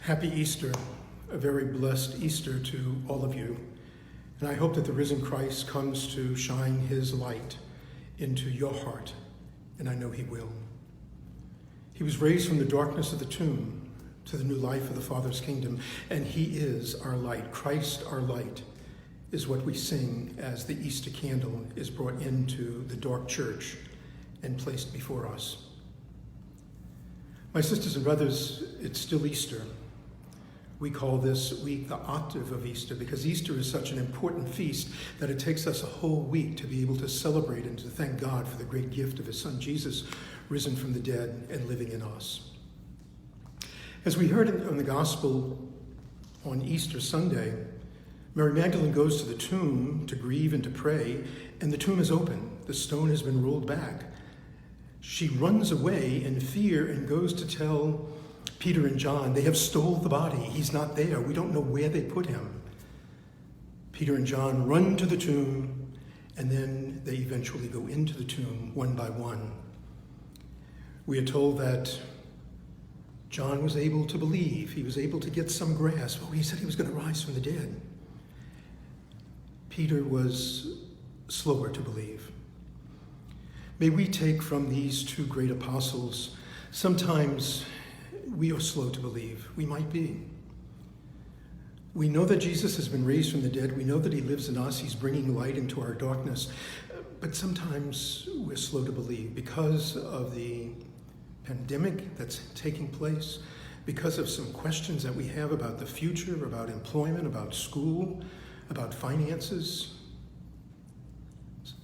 Happy Easter, a very blessed Easter to all of you. And I hope that the risen Christ comes to shine his light into your heart, and I know he will. He was raised from the darkness of the tomb to the new life of the Father's kingdom, and he is our light. Christ, our light, is what we sing as the Easter candle is brought into the dark church and placed before us. My sisters and brothers, it's still Easter. We call this week the octave of Easter because Easter is such an important feast that it takes us a whole week to be able to celebrate and to thank God for the great gift of his son Jesus, risen from the dead and living in us. As we heard in the gospel on Easter Sunday, Mary Magdalene goes to the tomb to grieve and to pray, and the tomb is open. The stone has been rolled back. She runs away in fear and goes to tell Peter and John, they have stole the body. He's not there. We don't know where they put him. Peter and John run to the tomb, and then they eventually go into the tomb one by one. We are told that John was able to believe. He was able to get some grasp. Oh, he said he was going to rise from the dead. Peter was slower to believe. May we take from these two great apostles, sometimes we are slow to believe. We might be. We know that Jesus has been raised from the dead. We know that he lives in us. He's bringing light into our darkness. But sometimes we're slow to believe because of the pandemic that's taking place, because of some questions that we have about the future, about employment, about school, about finances.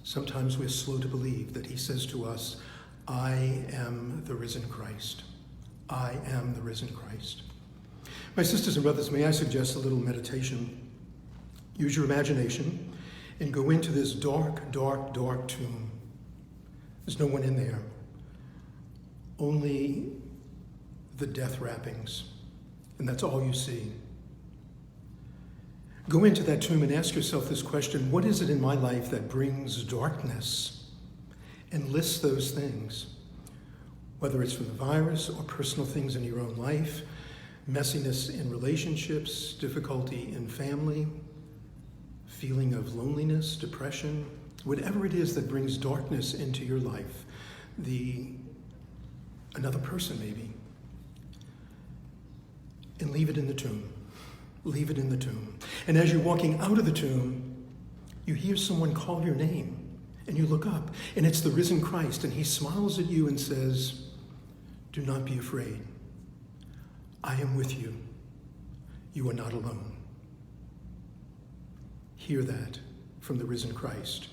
Sometimes we're slow to believe that he says to us, I am the risen Christ. I am the risen Christ. My sisters and brothers, may I suggest a little meditation? Use your imagination and go into this dark, dark, dark tomb. There's no one in there. Only the death wrappings, and that's all you see. Go into that tomb and ask yourself this question: what is it in my life that brings darkness? And list those things. Whether it's from the virus or personal things in your own life, messiness in relationships, difficulty in family, feeling of loneliness, depression, whatever it is that brings darkness into your life, another person maybe, and leave it in the tomb. Leave it in the tomb. And as you're walking out of the tomb, you hear someone call your name, and you look up, and it's the risen Christ, and he smiles at you and says, do not be afraid. I am with you. You are not alone. Hear that from the risen Christ.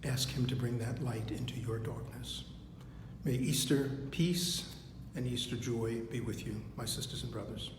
Ask him to bring that light into your darkness. May Easter peace and Easter joy be with you, my sisters and brothers.